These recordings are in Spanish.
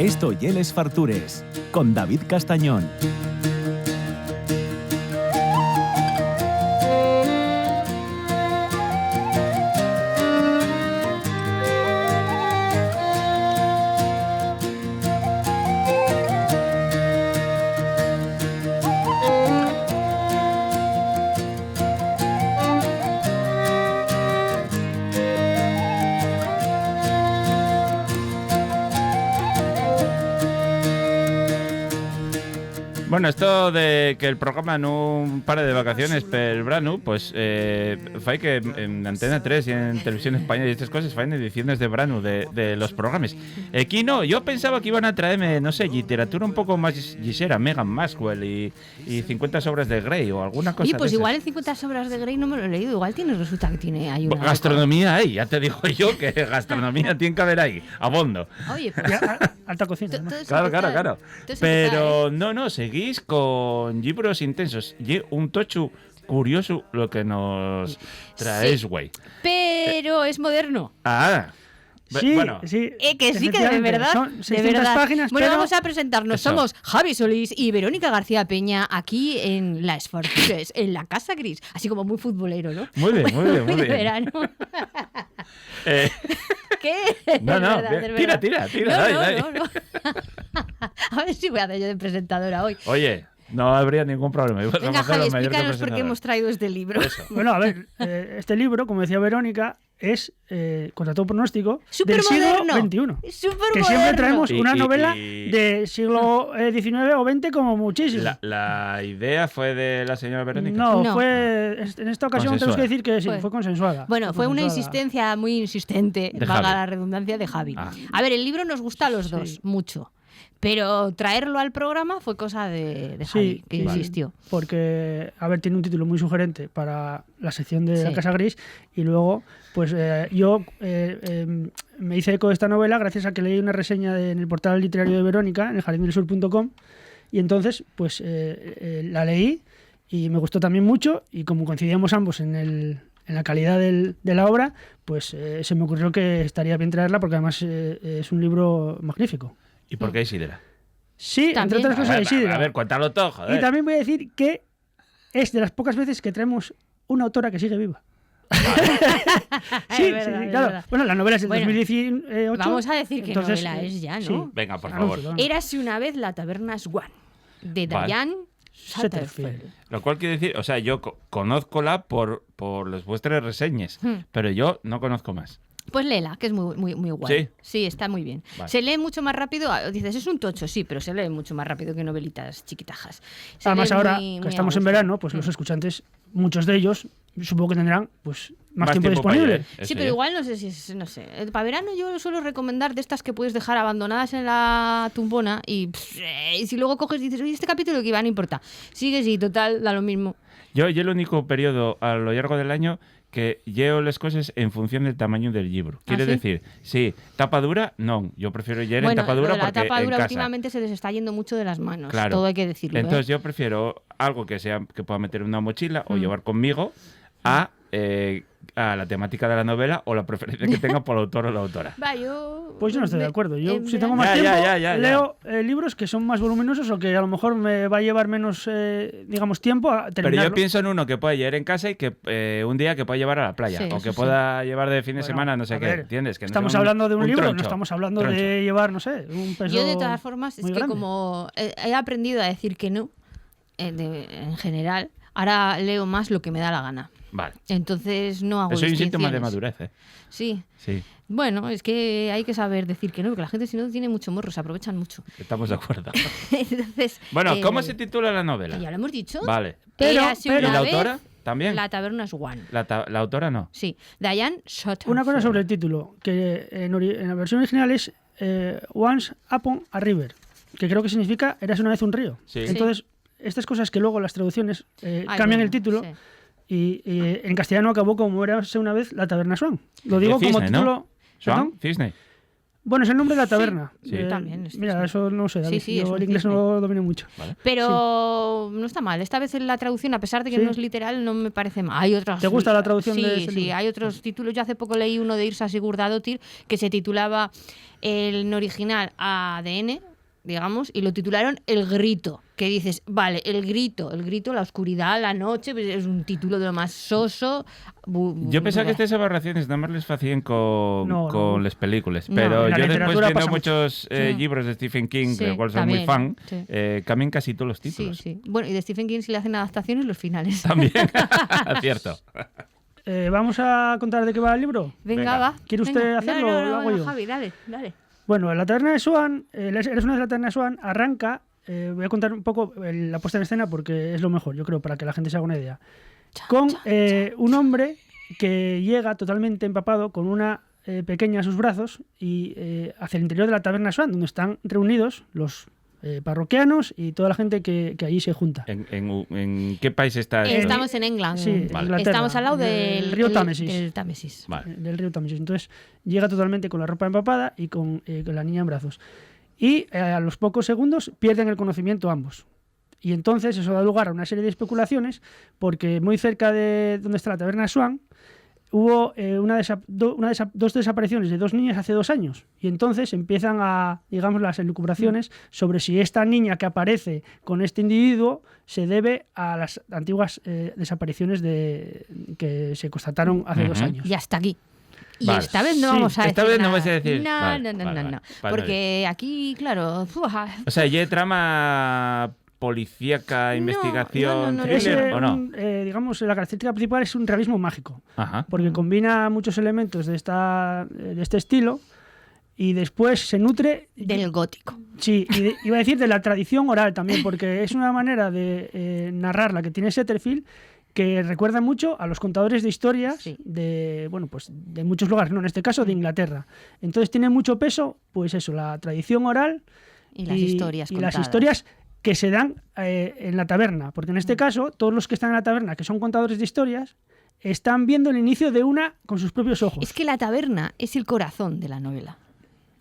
Esto y Les Fartures, con David Castañón. Bueno, esto de que el programa no pare de vacaciones per verano, pues fai que en Antena 3 y en Televisión Española y estas cosas faen ediciones de verano de los programas. Aquí no, yo pensaba que iban a traerme, no sé, literatura un poco más ligera, Meghan Maxwell y 50 sobras de Grey o alguna cosa. Y pues de igual esas. en 50 sobras de Grey no me lo he leído, igual resulta que tiene ahí una... Gastronomía hay, ya te digo yo que gastronomía tiene que haber ahí, abondo. Oye, Alta cocina, ¿no? Claro. Pero no, seguís con libros intensos. Y un tocho curioso lo que nos traes, güey. Pero es moderno. Sí, bueno. sí. Que sí, que de verdad. Son 600 de verdad. páginas, bueno, pero... vamos a presentarnos. Eso. Somos Javi Solís y Verónica García Peña aquí en Les Fartures, en la Casa Gris. Así como muy futbolero, ¿no? Muy bien. de verano. ¿Qué? No, Es verdad, bien. es verdad. Tira, No, dale. no. A ver si voy a hacer yo de presentadora hoy. Oye, no habría ningún problema. Ibas a Venga, hacer Javi, lo mayor que explícanos por qué presentador. hemos traído este libro. Bueno, a ver, este libro, como decía Verónica, es contra todo pronóstico del siglo Supermoderno. XXI. Supermoderno. Que siempre traemos una Y- novela y- de siglo XIX o XX como muchísimo. La idea fue de la señora Verónica. No, No. fue en esta ocasión tenemos que decir que sí, Fue. fue consensuada. Bueno, fue una consensuada. insistencia muy insistente, De valga Javi. la redundancia, de Javi. Ah. A ver, el libro nos gusta a los dos, Sí. mucho. Pero traerlo al programa fue cosa de Javi, que insistió. Porque, a ver, tiene un título muy sugerente para la sección de Sí. La Casa Gris y luego, pues yo me hice eco de esta novela gracias a que leí una reseña en el portal literario de Verónica, en el jardindelsur.com, y entonces, pues la leí y me gustó también mucho, y como coincidíamos ambos en la calidad de la obra, pues se me ocurrió que estaría bien traerla porque además es un libro magnífico. ¿Y por qué Isidra? Sí, También. entre otras cosas, de Isidra. A ver, cuéntalo todo, joder. Y también voy a decir que es de las pocas veces que traemos una autora que sigue viva. Es verdad, es claro. verdad. Bueno, la novela es del Bueno, 2018. vamos a decir qué entonces, novela es ya, ¿no? sí. Venga, por Anuncio, favor. anuncio. Érase una vez la taberna Swan, de Vale. Diane Satterfield. Satterfield. Lo cual quiere decir, o sea, yo conózcola por las vuestras reseñas, pero yo no conozco más. Pues léela, que es muy guay. ¿Sí? Sí, está muy bien. Vale. Se lee mucho más rápido. Dices, es un tocho, sí, pero se lee mucho más rápido que novelitas chiquitajas. Se Además, lee ahora muy que a estamos en gusto. verano, pues los escuchantes, muchos de ellos, supongo que tendrán pues más tiempo para disponible. leer, Sí, eso pero ya. igual no sé si es, no sé. Para verano yo suelo recomendar de estas que puedes dejar abandonadas en la tumbona y si luego coges y dices, oye, este capítulo que iba, no importa. Sigues y total, da lo mismo. Yo el único periodo a lo largo del año que llevo las cosas en función del tamaño del libro. Quiere sí? decir, sí, tapa dura, no. Yo prefiero leer en tapa lo dura de la porque tapa en dura casa. últimamente se les está yendo mucho de las manos. Claro. Todo hay que decirlo. Entonces yo prefiero algo que pueda meter en una mochila Mm. o llevar conmigo a la temática de la novela o la preferencia que tenga por el autor o la autora. Va, yo... Pues yo no estoy de acuerdo. Yo, en si tengo verano- más Ya, tiempo, ya. leo libros que son más voluminosos o que a lo mejor me va a llevar menos, digamos, tiempo a Pero terminarlo. yo pienso en uno que pueda llevar en casa y que un día que pueda llevar a la playa Sí, o eso que sí. pueda llevar de fin de Bueno, semana, no sé a qué, ver, ¿entiendes? Que no estamos sea hablando de un libro, troncho, no estamos hablando troncho. de llevar, no sé, un peso. Yo de todas formas es muy que grande. como he aprendido a decir que no, en general, ahora leo más lo que me da la gana. Vale. Entonces no hago Eso es un síntoma de distinciones. madurez, ¿eh? Sí. Sí, Bueno, es que hay que saber decir que no, porque la gente si no tiene mucho morro, se aprovechan mucho. estamos de acuerdo. Entonces, Bueno, ¿cómo se titula la novela? Ya lo hemos dicho. Vale. Érase pero- ¿Y una la vez autora? ¿También? La taberna Swan. La autora no. Sí, Diane Satterfield. Una cosa sobre el título, que en la versión original es Once Upon a River, que creo que significa Eras una vez un río. Sí. Entonces, estas cosas que luego las traducciones Ay, cambian bueno, el título, sí. y en castellano acabó como Érase una vez la taberna Swan. Lo digo Cisne, como título... ¿no? ¿Swan? ¿Perdón? Cisne. Bueno, es el nombre de la taberna. Sí. También, Mira, eso no sé, David. Sí, es Yo un el inglés cisne. no lo domino mucho. Vale. Pero no está mal. Esta vez en la traducción, a pesar de que Sí. no es literal, no me parece mal. Hay otras. ¿Te gusta la traducción sí, de ese Sí, libro? hay otros títulos. Yo hace poco leí uno de Yrsa Sigurðardóttir que se titulaba en original ADN, digamos, y lo titularon El Grito. Que dices, vale, el grito, la oscuridad, la noche, pues es un título de lo más soso. Yo pensaba que estas aberraciones nada más les hacían con No. las películas, No. pero En la yo después literatura viendo pasa muchos Sí. libros de Stephen King, Sí, del cual soy muy también, fan, sí. cambian casi todos los Sí, títulos. sí. Bueno, y de Stephen King si le hacen adaptaciones los finales. También, cierto. ¿Vamos a contar de qué va el libro? Venga, Venga. va. ¿Quiere usted venga. hacerlo No, o lo hago venga, yo? Javi, dale. Bueno, la taberna de Swan, eres una de la taberna de Swan, arranca. Voy a contar un poco la puesta en escena porque es lo mejor, yo creo, para que la gente se haga una idea. Con un hombre que llega totalmente empapado con una pequeña a sus brazos y hacia el interior de la taberna Swan, donde están reunidos los parroquianos y toda la gente que allí se junta. ¿En qué país está esto? Estamos en England. Sí, Vale. Inglaterra, Estamos al lado del río Támesis. Del Támesis. Vale. Del río Támesis. Entonces llega totalmente con la ropa empapada y con la niña en brazos. Y a los pocos segundos pierden el conocimiento ambos. Y entonces eso da lugar a una serie de especulaciones porque muy cerca de donde está la taberna Swan hubo dos desapariciones de 2 niñas hace 2 años. Y entonces empiezan digamos, las elucubraciones sobre si esta niña que aparece con este individuo se debe a las antiguas desapariciones que se constataron hace 2 años. Y hasta aquí. Y Vale. esta vez no Sí, vamos a esta decir vez no nada. vas a decir. No, Vale, no. vale. Porque aquí, claro... O sea, ¿y trama policíaca, investigación, no, Es, thriller o no? digamos, la característica principal es un realismo mágico. Ajá. Porque combina muchos elementos de este estilo y después se nutre... Del gótico. Sí, iba a decir de la tradición oral también, porque es una manera de narrar la que tiene Setterfield que recuerda mucho a los contadores de historias Sí. de muchos lugares, no, en este caso de Inglaterra. Entonces tiene mucho peso, pues eso, la tradición oral Y las historias y contadas. las historias que se dan en la taberna, porque en este caso todos los que están en la taberna, que son contadores de historias, están viendo el inicio de una con sus propios ojos. Es que la taberna es el corazón de la novela.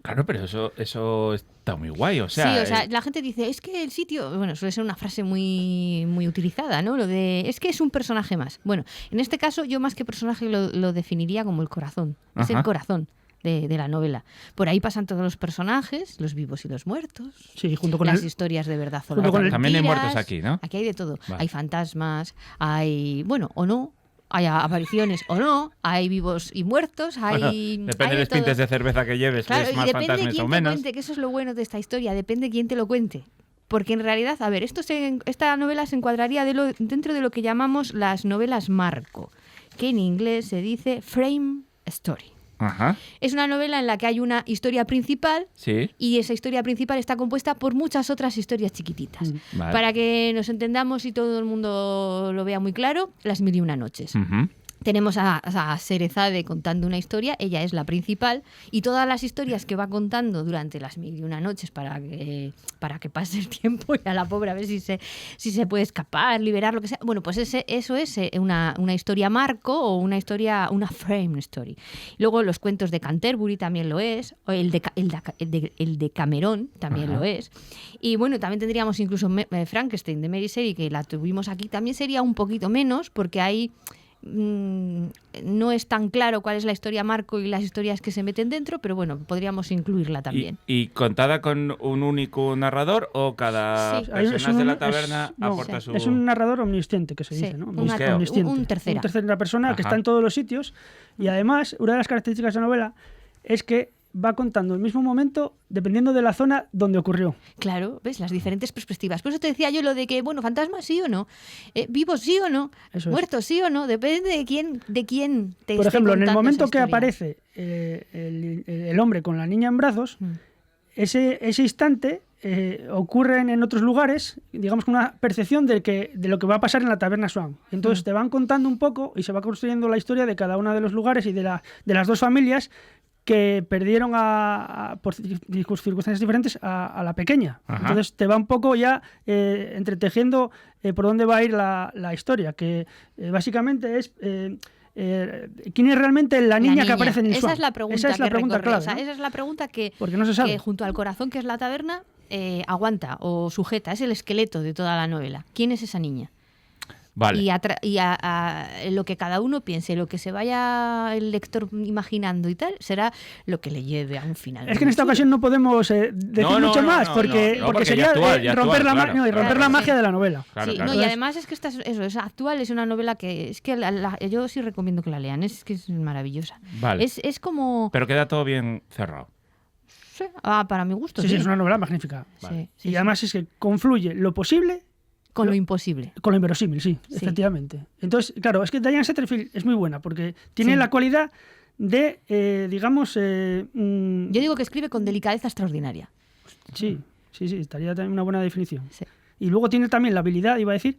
Claro, pero eso está muy guay. O sea, Sí, o sea, la gente dice, es que el sitio... Bueno, suele ser una frase muy, muy utilizada, ¿no? Lo de, es que es un personaje más. Bueno, en este caso yo más que personaje lo definiría como el corazón. Es el Ajá. corazón de la novela. Por ahí pasan todos los personajes, los vivos y los muertos. Sí, junto con Las el, historias de verdad o junto con el- También hay mentiras. muertos aquí, ¿no? Aquí hay de todo. Vale. Hay fantasmas, hay... Bueno, o no. Hay apariciones o no. Hay vivos y muertos. Hay... Bueno, hay depende de los todo. pintes de cerveza que lleves, Claro, ves y más depende de fantasmas quién o te menos. cuente, que eso es lo bueno de esta historia, depende de quién te lo cuente. Porque en realidad, a ver, esta novela se encuadraría dentro de lo que llamamos las novelas marco, que en inglés se dice frame story. Ajá, Es una novela en la que hay una historia principal sí. y esa historia principal está compuesta por muchas otras historias chiquititas. Vale. Para que nos entendamos y todo el mundo lo vea muy claro, las 1001 noches. Ujú. Tenemos a Serezade contando una historia, ella es la principal, y todas las historias que va contando durante las 1001 noches para que pase el tiempo y a la pobre a ver si se puede escapar, liberar, lo que sea. Bueno, pues eso es una historia marco o una frame story. Luego los cuentos de Canterbury también lo es, o el de Cameron también Ajá. lo es. Y bueno, también tendríamos incluso Frankenstein de Mary Shelley, que la tuvimos aquí, también sería un poquito menos, porque hay... no es tan claro cuál es la historia marco y las historias que se meten dentro, pero bueno, podríamos incluirla también. ¿Y contada con un único narrador o cada Sí. persona de la taberna aporta su...? Es un narrador omnisciente, que se Sí, dice, ¿no? Buskeo. Omnisciente. Un tercera. Un tercera persona que Ajá. está en todos los sitios. Y además, una de las características de la novela es que va contando el mismo momento dependiendo de la zona donde ocurrió. Claro, ¿ves? Las diferentes perspectivas. Por eso te decía yo lo de que, bueno, fantasmas sí o no, vivos sí o no, Eso es. muertos sí o no, depende de quién te Por esté ejemplo, en el contando momento esa que historia. aparece el hombre con la niña en brazos, ese instante ocurren en otros lugares, digamos con una percepción de lo que va a pasar en la taberna Swan. Entonces te van contando un poco y se va construyendo la historia de cada uno de los lugares y de las dos familias que perdieron por circunstancias diferentes a la pequeña. Ajá. Entonces te va un poco ya entretejiendo por dónde va a ir la historia, que básicamente es ¿quién es realmente la niña que niña. aparece en el Esa Swan? es la pregunta, Esa es la que pregunta recorre, clave, o sea, ¿no? esa es la pregunta que, Porque no se sabe. que junto al corazón, que es la taberna, aguanta o sujeta. Es el esqueleto de toda la novela. ¿Quién es esa niña? Vale. Y a lo que cada uno piense, lo que se vaya el lector imaginando y tal, será lo que le lleve a un final. Es que en esta ocasión no podemos decir mucho más, porque porque sería ya actual, ya romper, actual, la, claro. romper Claro, la sí. magia de la novela. Claro, Sí, claro. no, y además es que eso es actual, es una novela que es que yo sí recomiendo que la lean, es que es maravillosa. Vale. Es como Pero queda todo bien cerrado. sí, para mi gusto, Sí, sí, es una novela magnífica. Sí, Y además es que confluye lo posible con lo imposible. con lo inverosímil, sí, Sí. efectivamente. Entonces, claro, es que Diane Setterfield es muy buena porque tiene Sí. la cualidad de, digamos... Yo digo que escribe con delicadeza extraordinaria. sí, estaría también una buena definición. Sí. Y luego tiene también la habilidad, iba a decir,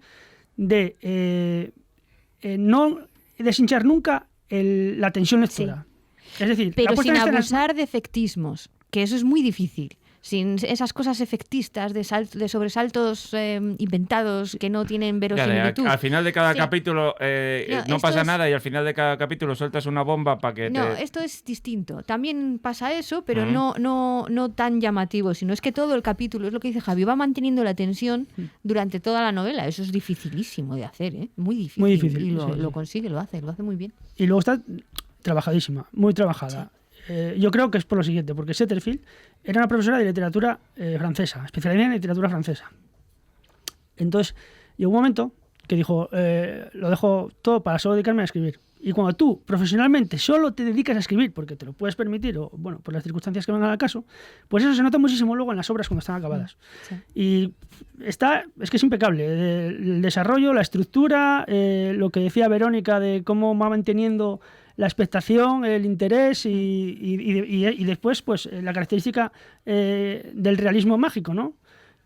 de no deshinchar nunca la tensión lectora. Es decir, la Pero puesta sin en escena abusar de efectismos, que eso es muy difícil. Sin esas cosas efectistas de sobresaltos inventados que no tienen Ya, verosimilitud. al final de cada Sí. capítulo No, no esto pasa es- nada y al final de cada capítulo sueltas una bomba para que No, te... esto es distinto. También pasa eso, pero Ujú. no tan llamativo, sino es que todo el capítulo, es lo que dice Javi, va manteniendo la tensión durante toda la novela. Eso es dificilísimo de hacer, ¿eh? Muy difícil. Muy difícil, Y lo sí. consigue, lo hace muy bien. Y luego está trabajadísima, muy trabajada. Yo creo que es por lo siguiente, porque Setterfield era una profesora de literatura francesa, especialidad en literatura francesa. Entonces, llegó un momento que dijo, lo dejo todo para solo dedicarme a escribir. Y cuando tú profesionalmente solo te dedicas a escribir, porque te lo puedes permitir, o bueno, por las circunstancias que vengan al caso, pues eso se nota muchísimo luego en las obras cuando están acabadas. Sí. Y es que es impecable. El desarrollo, la estructura, lo que decía Verónica de cómo va manteniendo la expectación, el interés y después pues la característica del realismo mágico, ¿no?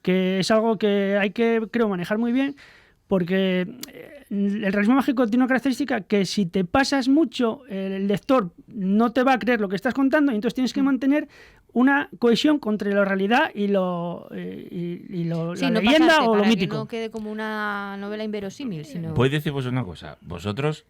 Que es algo que hay que, creo, manejar muy bien, porque el realismo mágico tiene una característica que si te pasas mucho, el lector no te va a creer lo que estás contando y entonces tienes que mantener una cohesión entre la realidad y la Sí, no leyenda pasarte, o lo para que mítico. no quede como una novela inverosímil, sino... Voy a deciros una cosa. Vosotros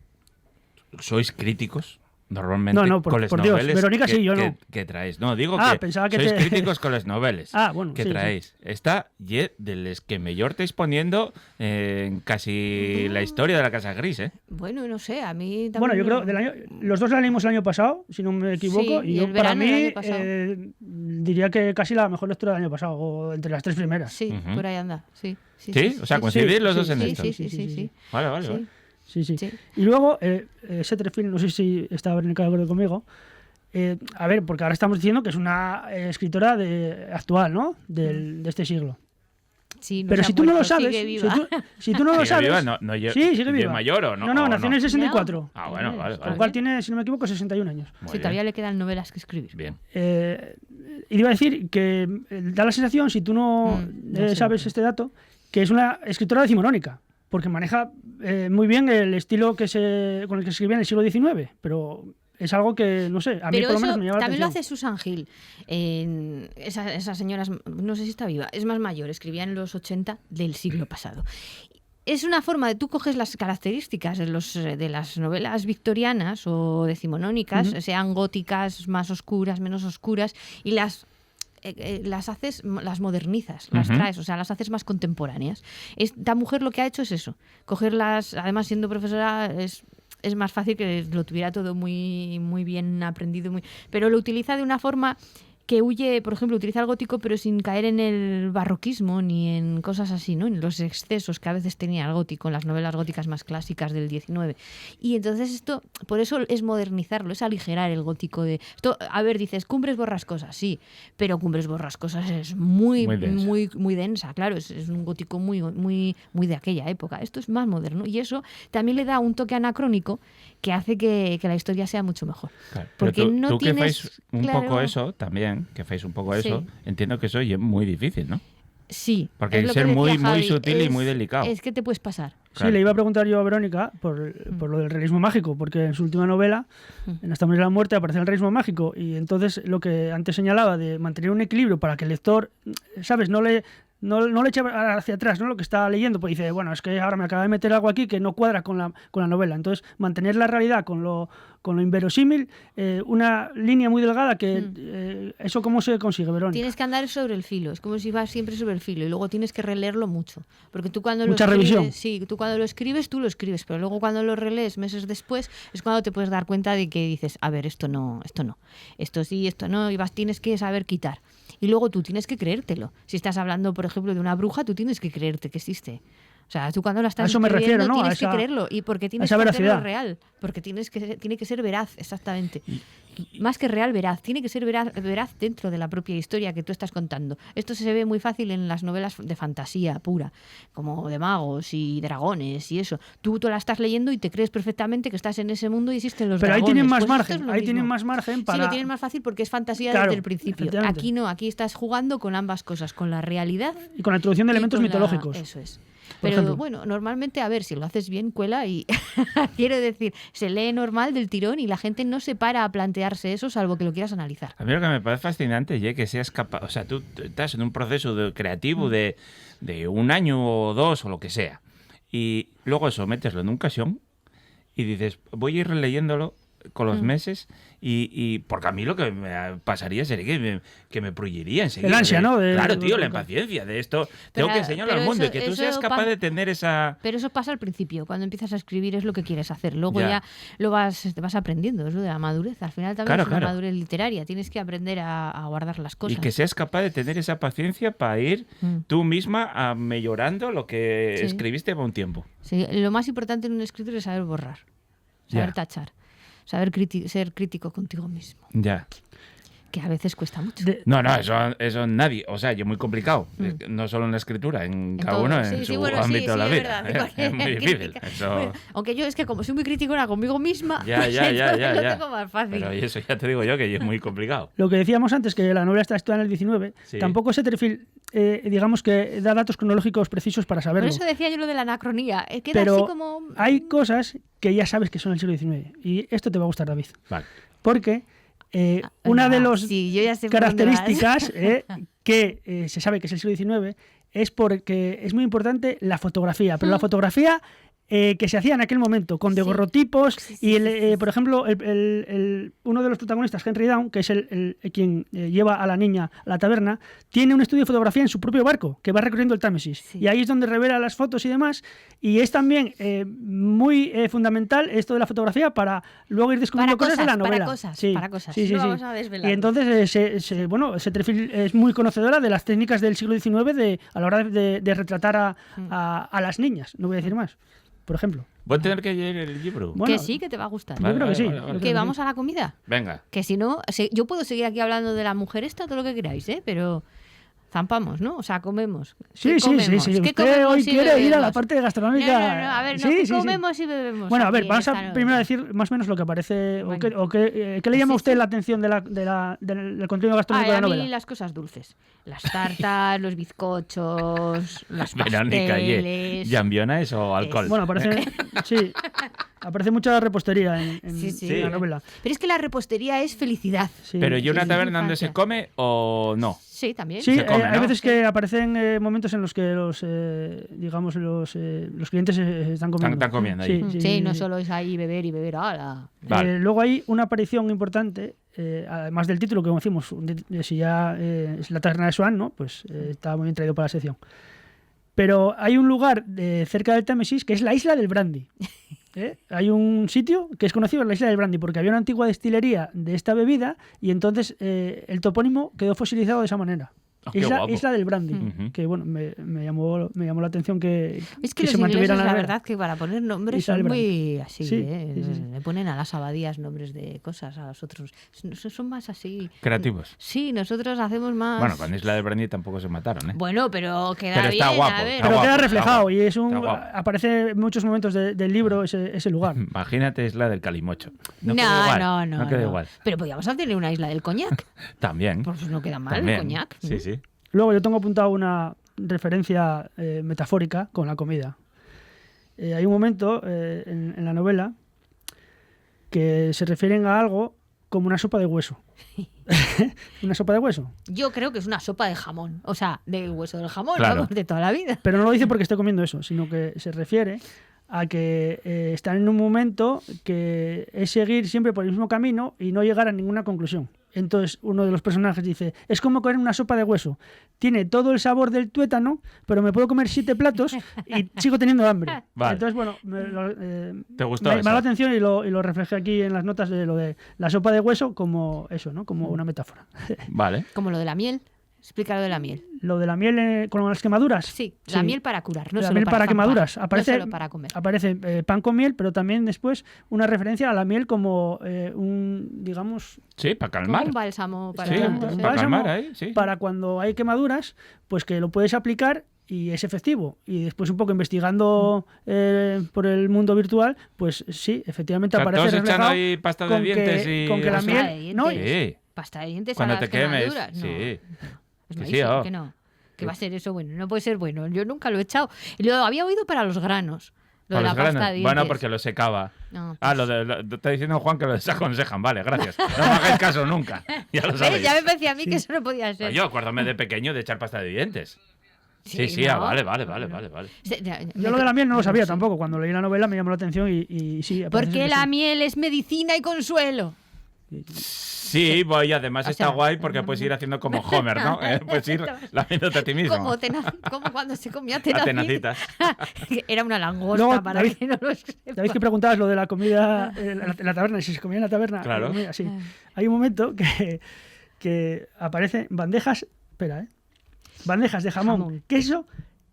sois críticos normalmente No, con las por Dios. novelas Verónica que, sí, yo que- no. que traéis. No, digo Ah, que pensaba que sois te- críticos con las novelas Bueno, que sí, traéis. Está de les que mejor estáis poniendo en casi la historia de la Casa Gris, ¿eh? Bueno, no sé, a mí también... Bueno, yo creo, los dos la leímos el año pasado, si no me equivoco, Sí, y y yo, el para verano del mí año pasado. diría que casi la mejor lectura del año pasado, o entre las tres primeras. Sí, Ujú. por ahí anda, sí. ¿Sí? O sea, coincidís los dos en sí, esto. sí, sí, sí, sí. Vale, vale, Sí. vale. Sí, sí. Sí. Y luego, Setterfield, no sé si está de acuerdo conmigo, a ver, porque ahora estamos diciendo que es una escritora actual, ¿no? De este siglo. Sí, no Pero se si ha tú no lo muerto, sabes, sigue si viva. si tú no lo ¿Sigue sabes... viva? No, sí, sigue ¿de viva. mayor o no? No, ¿O nació en el 64. Ah, bueno, vale, Con Con lo vale. cual tiene, si no me equivoco, 61 años. Muy Sí, bien. todavía le quedan novelas que escribir. Bien. Y iba a decir que da la sensación, si tú no no sé. sabes este dato, que es una escritora decimonónica, porque maneja muy bien el estilo con el que se escribía en el siglo XIX, pero es algo que, no sé, a mí Pero por lo eso menos me llama la también lo atención. hace Susan Hill. Esa señora, no sé si está viva, es más mayor, escribía en los 80 del siglo pasado. Es una forma de tú coges las características de las novelas victorianas o decimonónicas, sean góticas, más oscuras, menos oscuras, y las haces, las modernizas, las Ujú. traes, o sea, las haces más contemporáneas. Esta mujer lo que ha hecho es eso, cogerlas, además siendo profesora es más fácil que lo tuviera todo muy, muy bien aprendido, pero lo utiliza de una forma que huye, por ejemplo, utiliza el gótico pero sin caer en el barroquismo ni en cosas así, ¿no? En los excesos que a veces tenía el gótico, en las novelas góticas más clásicas del XIX. Y entonces esto, por eso es modernizarlo, es aligerar el gótico de... Esto, a ver, dices, Cumbres Borrascosas, sí, pero Cumbres Borrascosas es muy, Muy densa. muy densa, claro, es un gótico muy, muy, muy de aquella época. Esto es más moderno y eso también le da un toque anacrónico que hace que la historia sea mucho mejor. Claro. Porque Pero no tú que tienes fais un claro- poco eso también, que fais un poco eso, Sí. entiendo que eso es muy difícil, ¿no? Sí. Porque es hay lo que ser decía muy Javi, sutil y muy delicado. Es que te puedes pasar. Claro. Sí, le iba a preguntar yo a Verónica por lo del realismo mágico, porque en su última novela, en Hasta morir la muerte, aparece el realismo mágico y entonces lo que antes señalaba de mantener un equilibrio para que el lector, ¿sabes? No no le echa hacia atrás, ¿no? Lo que está leyendo, pues dice, bueno, es que ahora me acaba de meter algo aquí que no cuadra con la novela. Entonces, mantener la realidad con lo inverosímil, una línea muy delgada que eso cómo se consigue, Verónica. Tienes que andar sobre el filo, es como si vas siempre sobre el filo y luego tienes que releerlo mucho, porque tú cuando Mucha lo escribes, revisión. sí, tú cuando lo escribes, tú lo escribes, pero luego cuando lo relees meses después es cuando te puedes dar cuenta de que dices, a ver, esto no, esto sí, esto no, y tienes que saber quitar. Y luego tú tienes que creértelo. Si estás hablando, por ejemplo, de una bruja, tú tienes que creerte que existe. O sea, tú cuando la estás A eso me escribiendo refiero, ¿no? tienes que creerlo. Y porque tienes esa que hacerlo veracidad. real. Porque tiene que ser veraz, exactamente. Más que real, veraz. Tiene que ser veraz dentro de la propia historia que tú estás contando. Esto se ve muy fácil en las novelas de fantasía pura, como de magos y dragones y eso. Tú la estás leyendo y te crees perfectamente que estás en ese mundo y existen los Pero dragones. ahí tienen más Pues esto margen, es lo ahí mismo. tienen más margen para... Sí, lo tienen más fácil porque es fantasía Claro, desde el principio. efectivamente. Aquí no, aquí estás jugando con ambas cosas, con la realidad Y con la introducción de y elementos con mitológicos. Eso es. Por Pero ejemplo. bueno, normalmente, a ver, si lo haces bien, cuela y quiero decir, se lee normal del tirón y la gente no se para a plantearse eso salvo que lo quieras analizar. A mí lo que me parece fascinante es que seas capaz, o sea, tú estás en un proceso creativo de 1 año o 2 o lo que sea, y luego eso, méteslo en un cajón y dices, voy a ir releyéndolo con los meses y porque a mí lo que me pasaría sería que me prohibiría enseguida. El ansia, ¿no? Claro, tío, la impaciencia de esto. Tengo que enseñarlo al mundo y que tú seas capaz de tener esa... Pero eso pasa al principio, cuando empiezas a escribir es lo que quieres hacer. Luego Ya. ya lo vas aprendiendo, es lo de la madurez. Al final también es una Claro. madurez literaria, tienes que aprender a guardar las cosas. Y que seas capaz de tener esa paciencia para ir tú misma mejorando lo que Sí. escribiste por un tiempo. Sí, lo más importante en un escritor es saber borrar, saber Ya. tachar, saber ser crítico contigo mismo, Ya. que a veces cuesta mucho. No, eso nadie. O sea, yo muy complicado. Es que no solo en la escritura, en cada todo. uno Sí, en sí, su bueno, sí, ámbito de la sí, vida. es verdad, Es muy difícil. Eso... Bueno, aunque yo es que como soy muy crítica conmigo misma, Ya. entonces lo tengo más fácil. Pero eso ya te digo yo que es muy complicado. Lo que decíamos antes, que la novela está situada en el 19, Sí. tampoco ese perfil, digamos que da datos cronológicos precisos para Por saberlo. eso decía yo lo de la anacronía. Queda Pero así como... hay cosas que ya sabes que son del siglo XIX. Y esto te va a gustar, David. Vale. Porque una de las Sí, yo ya sé por dónde vas. características que se sabe que es el siglo XIX es porque es muy importante la fotografía. Pero la fotografía que se hacía en aquel momento, con daguerrotipos, y por ejemplo, uno de los protagonistas, Henry Down, que es quien lleva a la niña a la taberna, tiene un estudio de fotografía en su propio barco, que va recorriendo el Támesis. Sí. Y ahí es donde revela las fotos y demás, y es también muy fundamental esto de la fotografía para luego ir descubriendo cosas de la novela. Para cosas. Sí, No vamos a desvelar. Y entonces, ese perfil es muy conocedora de las técnicas del siglo XIX a la hora de retratar a las niñas, no voy a decir más. Por ejemplo. Voy a tener que leer el libro. Bueno, que sí, que te va a gustar. Yo creo que sí. Vale. Que vamos a la comida. Venga. Que si no, yo puedo seguir aquí hablando de la mujer esta, todo lo que queráis, pero zampamos, ¿no? O sea, comemos. Sí. ¿Qué comemos? Sí. ¿Qué Usted comemos hoy y quiere ir a la bebemos? parte gastronómica. No, a ver, Sí. ¿qué comemos y bebemos? Bueno, a ver, aquí en vamos esta a novela? primero decir más o menos lo que aparece, Bueno. o qué le llama a usted la atención del contenido gastronómico de A la mí novela. las cosas dulces. Las tartas, los bizcochos, las Verónica, pasteles... ¿Llambiones o alcohol? Bueno, aparece mucha repostería en Sí. la novela. Pero es que la repostería es felicidad. Sí. ¿Pero y una sí, taberna donde infancia. se come o no? Sí, también. Sí, Se come, hay ¿no? veces que aparecen momentos en los que los clientes están comiendo. Están comiendo ahí. Sí, no solo es ahí beber y beber. ¡Hala! Vale. Luego hay una aparición importante, además del título que decimos, si ya es la taberna de Swan, ¿no? Pues está muy bien traído para la sección. Pero hay un lugar cerca del Támesis que es la isla del brandy. Hay un sitio que es conocido, la isla del brandy, porque había una antigua destilería de esta bebida y entonces el topónimo quedó fosilizado de esa manera. Oh, qué guapo. Isla del brandy, Ujú. que bueno, me llamó la atención que Es que se los mantuviera ingleses, en la novela. verdad, que para poner nombres Isla del son muy así, Sí, ¿eh? sí. Le ponen a las abadías nombres de cosas, a los otros. Son más así. Creativos. Sí, nosotros hacemos más... Bueno, con Isla del Brandy tampoco se mataron, ¿eh? Bueno, pero queda Pero está bien, guapo, a ver. está Pero guapo, queda está reflejado guapo. y Está guapo. aparece en muchos momentos del libro ese lugar. Imagínate Isla del Calimocho. No, queda igual, no. No queda igual. Pero podríamos tener una isla del coñac. También. Pues no queda mal También. el coñac. Sí, sí. Luego yo tengo apuntado una referencia metafórica con la comida. Hay un momento en la novela que se refieren a algo como una sopa de hueso. ¿Una sopa de hueso? Yo creo que es una sopa de jamón. O sea, del hueso del jamón, Claro. vamos, de toda la vida. Pero no lo dice porque esté comiendo eso, sino que se refiere a que están en un momento que es seguir siempre por el mismo camino y no llegar a ninguna conclusión. Entonces uno de los personajes dice, es como comer una sopa de hueso. Tiene todo el sabor del tuétano, pero me puedo comer 7 platos y sigo teniendo hambre. Vale. Entonces, bueno, ¿Te gustó me llamó la eso? atención y lo reflejé aquí en las notas de lo de la sopa de hueso como eso, ¿no? Como una metáfora. Vale. Como lo de la miel. Explica lo de la miel. Lo de la miel con las quemaduras. Sí, la miel para curar, no la solo miel para zampar, quemaduras. no Aparece, solo para comer. aparece pan con miel, pero también después una referencia a la miel como digamos, Sí, para Como calmar. un bálsamo para Sí, tanto, para ¿sí? bálsamo calmar ahí, sí. para cuando hay quemaduras, pues que lo puedes aplicar y es efectivo. Y después un poco investigando por el mundo virtual, pues sí, efectivamente O sea, aparece todos echan reflejado ahí pasta de con dientes que, y... con que la Pasta de miel... No, dientes. Sí. Pasta de dientes Cuando a las te quemes, quemaduras. No. sí. Es Sí, malísimo, oh. que no. Que va a ser eso bueno. No puede ser bueno. Yo nunca lo he echado. Y lo había oído para los granos. Lo Para de la los pasta granos. de dientes. Bueno, porque lo secaba. No, Ah, pues- está diciendo Juan que lo desaconsejan. Vale, gracias. No me hagáis caso nunca. Ya lo ¿Ves? sabéis. Ya me parecía a mí que eso no podía ser. Yo acuérdame de pequeño de echar pasta de dientes. Sí, no. vale. yo lo de la miel no lo sabía tampoco. Cuando leí la novela me llamó la atención y sí. aparece Porque que la sí. miel es medicina y consuelo. Sí, voy, además O está sea, guay porque puedes ir haciendo como Homer, ¿no? Puedes ir lamiéndote a ti mismo. Como cuando se comía A tenacita. tenacitas. Era una langosta Luego, para David- que no lo sepa. ¿Sabéis que preguntabas lo de la comida en la taberna? Si se comía en la taberna. Claro. Comida, sí. Hay un momento que aparecen bandejas, bandejas de jamón, queso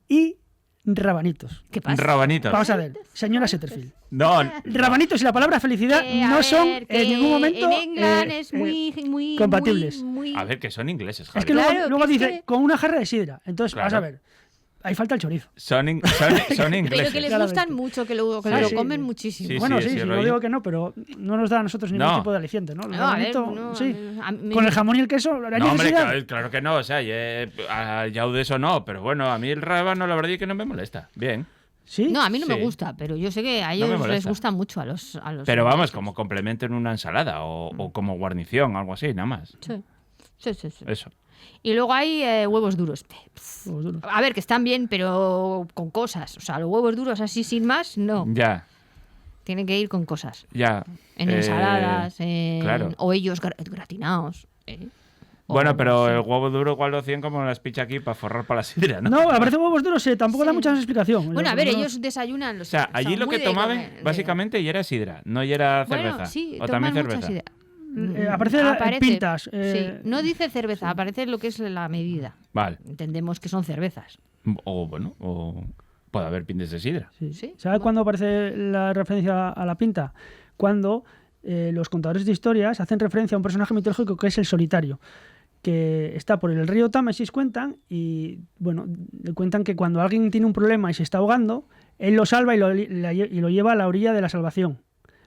y rabanitos. ¿Qué pasa? Rabanitos. Vamos a ver, señora Setterfield. No, Rabanitos y la palabra felicidad A no ver, son que en ningún momento En England es muy compatibles. muy- a ver, que son ingleses, Es Javi. que luego, Claro, luego que es dice que- con una jarra de sidra. Entonces, Claro. vas a ver, ahí falta el chorizo. Son Pero ingleses. que les Claramente. gustan mucho, que lo Sí. lo comen muchísimo. Sí, Bueno, sí, ese no rollo. digo que no, pero no nos da a nosotros ningún No. tipo de aliciente, ¿no? El No, a ver, rabanito, no, sí. a mí- Con el jamón y el queso, ¿hay No, hombre, necesidad? claro que no, o sea, ya de eso no, pero bueno, a mí el rábano la verdad es que no me molesta. Bien. ¿Sí? No, a mí no me Sí. gusta, pero yo sé que a No me ellos les molesta. gusta mucho a los Pero vamos, ingleses. como complemento en una ensalada o como guarnición, algo así, nada más. Sí. Sí. Eso. Y luego hay huevos duros. Huevos duros. A ver, que están bien, pero con cosas. O sea, los huevos duros así sin más, no. Ya, Tienen que ir con cosas. ya. En ensaladas, claro. o ellos gratinados. O Bueno, pero no sé. el huevo duro igual lo hacían como las pichas aquí para forrar para la sidra, ¿no? No, aparecen huevos duros, tampoco da Sí. mucha más explicación. Bueno, Yo, a ver, por lo menos- ellos desayunan. O sea, allí lo que tomaban básicamente ya era sidra, no ya era cerveza. Bueno, sí, o también toman mucha cerveza. sidra. aparece pintas. Sí, no dice cerveza, aparece lo que es la medida. Vale. Entendemos que son cervezas. O bueno, o puede haber pintes de sidra. Sí. Sí. ¿Sabe cuándo aparece la referencia a la pinta? Cuando los contadores de historias hacen referencia a un personaje mitológico que es el solitario, que está por el río Támesis, cuentan, y bueno, cuentan que cuando alguien tiene un problema y se está ahogando, él lo salva y lo lleva a la orilla de la salvación.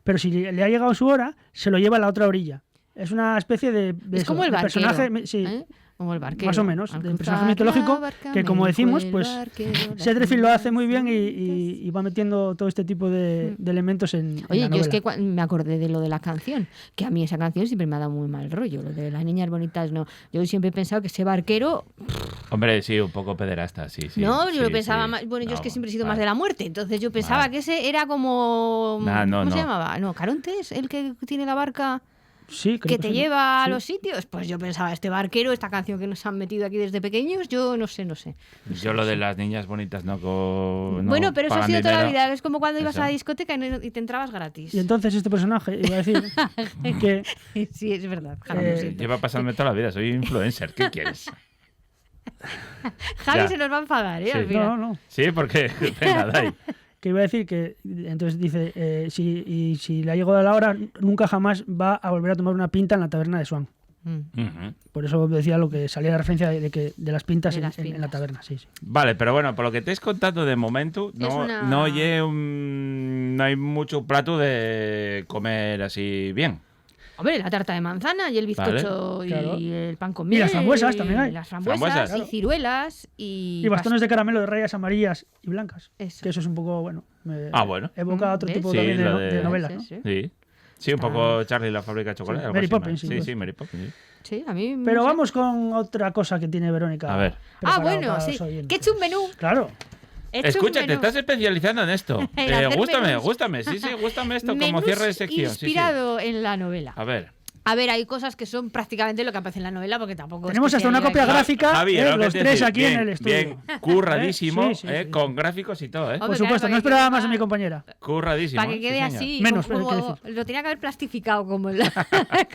Pero si le ha llegado su hora, se lo lleva a la otra orilla. Es una especie de Es como el de barquero. personaje, sí, ¿eh? Como el barquero. más o menos, Al de cruzar personaje mitológico, la barca que como me decimos, dijo pues el barquero, las Setterfield lo hace muy bien nubes. y va metiendo todo este tipo de elementos en Oye, la yo es novela. que me acordé de lo de la canción, que a mí esa canción siempre me ha dado muy mal rollo, lo de las niñas bonitas, no. Yo siempre he pensado que ese barquero, Hombre, sí, un poco pederasta, sí. no, yo lo sí, pensaba sí. más, bueno, yo es que No, siempre he sido vale. más de la muerte, entonces yo pensaba Vale. que ese era como, Nah, no, ¿cómo se no. llamaba? No, Carontes, el que tiene la barca Sí, creo que te sí. lleva a Sí. los sitios. Pues yo pensaba, este barquero, esta canción que nos han metido aquí desde pequeños, yo no sé. Yo lo de las niñas bonitas no. No Bueno, pero eso ha pagan sido toda la dinero. vida, es como cuando ibas Eso. a la discoteca y te entrabas gratis. Y entonces este personaje iba a decir que Sí, es verdad. Javi, lo siento. Lleva pasándome toda la vida, soy influencer, ¿qué quieres? Javi Ya. se nos va a enfadar, ¿eh? Sí. Al final. no, Sí, porque. Venga, dai. que iba a decir que entonces dice si le ha llegado la hora nunca jamás va a volver a tomar una pinta en la taberna de Swan. Mm. Ujú. Por eso decía lo que salía la referencia de las pintas, De las en la pintas. taberna, sí. Vale, pero bueno, por lo que te has contado de momento, no, una- no, no hay mucho plato de comer así bien. Hombre, la tarta de manzana y el bizcocho Vale, claro. y el pan con Y miel. las frambuesas también hay. Y las frambuesas, Frambuesas. y ciruelas y... Y bastones de caramelo de rayas amarillas y blancas. Eso. Que eso es un poco, bueno, Ah, bueno. evoca otro ¿Ves? tipo Sí, también lo de de- novelas, Sí, ¿no? sí. Sí. Sí, un poco Charlie la fábrica de chocolate. Sí, algo Mary así, Poppins, ¿no? sí, pues. Sí, Mary Poppins. Sí. Sí, a mí. Pero no sé. vamos con otra cosa que tiene Verónica. A ver. Ah, preparado bueno, para sí. los oyentes. Que he hecho un menú. Claro. He hecho Escucha, un te menú. estás especializando en esto. En hacer Gústame, menús. gústame. Sí, gústame esto como Menús cierre de sección. Sí, sí. inspirado en la novela. A ver. A ver, hay cosas que son prácticamente lo que aparece en la novela, porque tampoco. Tenemos es que hasta una sea copia yo aquí- gráfica, Javi, era lo que los te tres decía. aquí Bien, en el estudio. Bien, curradísimo, Sí, sí, sí. con gráficos y todo, ¿eh? Hombre, Por supuesto, claro, no para que esperaba quede más de mi compañera. Curradísimo. Para que sí, quede señor. así. Menos, como- quiero decir. lo tenía que haber plastificado como en la.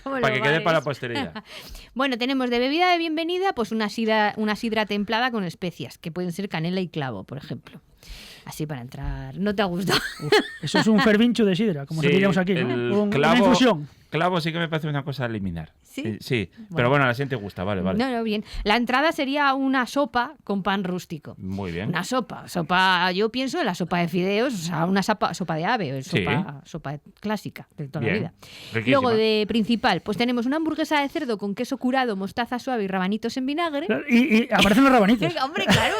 como en Para que los quede para la bares. posteridad. Bueno, tenemos de bebida de bienvenida, pues una sidra templada con especias, que pueden ser canela y clavo, por ejemplo. Así para entrar. ¿No te ha gustado? Eso es un fervinchu de sidra, como Sí, diríamos aquí, ¿no? el Una clavo- infusión. Clavo sí que me parece una cosa a eliminar. ¿Sí? Sí, Bueno. pero bueno, a la gente gusta, vale, vale. No, bien. La entrada sería una sopa con pan rústico. Muy bien. Una sopa. Yo pienso en la sopa de fideos, o sea, una sopa de ave, Sí. sopa clásica de toda Bien. la vida. Riquísima. Luego de principal, pues tenemos una hamburguesa de cerdo con queso curado, mostaza suave y rabanitos en vinagre. Y aparecen los rabanitos. Hombre, claro,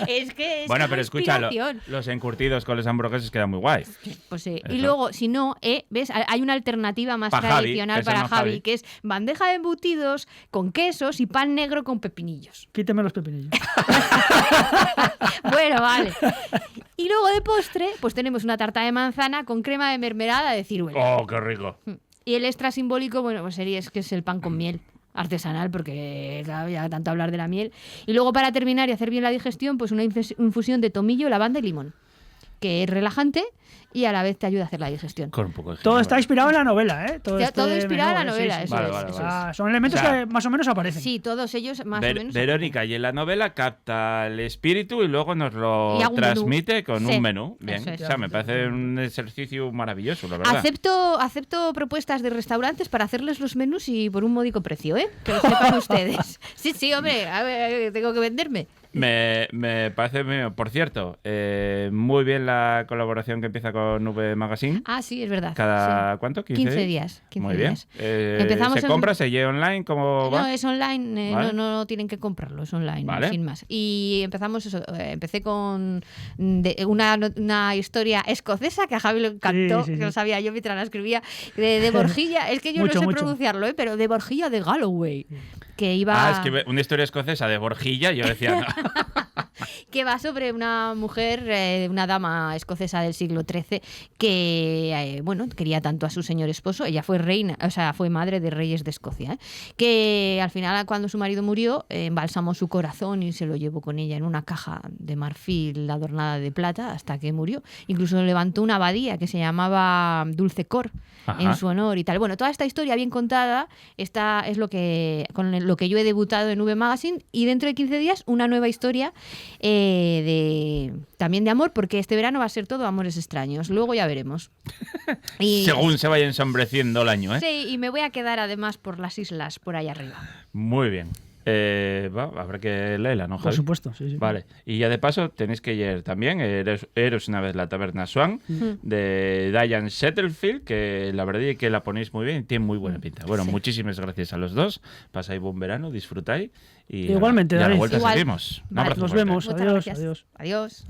es que Bueno, pero escucha, inspiración. los encurtidos con los hamburgueses quedan muy guay. Pues sí. Eso. Y luego, si no, ¿ves? Hay una alternativa más Pa' Javi, tradicional que es para más Javi, Javi. que es bandeja de embutidos con quesos y pan negro con pepinillos. Quíteme los pepinillos. Bueno, vale. Y luego de postre, pues tenemos una tarta de manzana con crema de mermelada de ciruela. Oh, qué rico. Y el extra simbólico, bueno, pues es que es el pan con miel artesanal, porque claro, ya tanto hablar de la miel. Y luego para terminar y hacer bien la digestión, pues una infusión de tomillo, lavanda y limón, que es relajante y a la vez te ayuda a hacer la digestión. Con un poco de Todo ginebra. está inspirado en la novela, ¿eh? Todo este inspirado en la menú, novela, sí, eso Vale, es, vale, eso vale. es. Ah, son elementos O sea, que más o menos aparecen. Sí, todos ellos más o menos. Verónica y en la novela capta el espíritu y luego nos lo Y hago un transmite con Sí, un menú. Bien, eso es. o sea, me parece un ejercicio maravilloso, la verdad. Acepto propuestas de restaurantes para hacerles los menús y por un módico precio, ¿eh? Que lo sepan ustedes. Sí, hombre, a ver, tengo que venderme. Me parece, por cierto, muy bien la colaboración que empieza con V Magazine. Ah, sí, es verdad. ¿Cada sí. cuánto? 15 días. 15 Muy bien. días. Empezamos ¿Se en- compra? ¿Se lleva online? ¿Cómo va? No, es online, Vale. no tienen que comprarlo, es online, Vale. sin más. Y empezamos eso, empecé con una historia escocesa que a Javi le encantó, Sí, sí, que sí. lo sabía yo mientras la escribía, de Borgilla, es que yo Mucho, no sé mucho. pronunciarlo, pero de Borgilla de Galloway, que iba... Ah, es que una historia escocesa de Borgilla, yo decía, no. que va sobre una mujer, una dama escocesa del siglo XIII que, bueno, quería tanto a su señor esposo. Ella fue reina, o sea, fue madre de reyes de Escocia, ¿eh? Que al final, cuando su marido murió, embalsamó su corazón y se lo llevó con ella en una caja de marfil adornada de plata hasta que murió. Incluso levantó una abadía que se llamaba Dulce Cor Ajá. en su honor y tal. Bueno, toda esta historia bien contada, esta es con lo que yo he debutado en V Magazine, y dentro de 15 días una nueva historia también de amor, porque este verano va a ser todo amores extraños. Luego ya veremos. Según se vaya ensombreciendo el año, ¿eh? Sí, y me voy a quedar además por las islas, por ahí arriba. Muy bien. Habrá que leerla, ¿no, Por Javi? supuesto, sí, sí. Vale, y ya de paso tenéis que leer también Eros una vez la taberna Swan de Diane Setterfield, que la verdad es que la ponéis muy bien y tiene muy buena pinta. Bueno, Sí. muchísimas gracias a los dos. Pasáis buen verano, disfrutáis y Igualmente, y a la David. vuelta Igual. seguimos. Un Vale. abrazo Nos fuerte. vemos. Muchas Adiós, gracias. adiós. Adiós.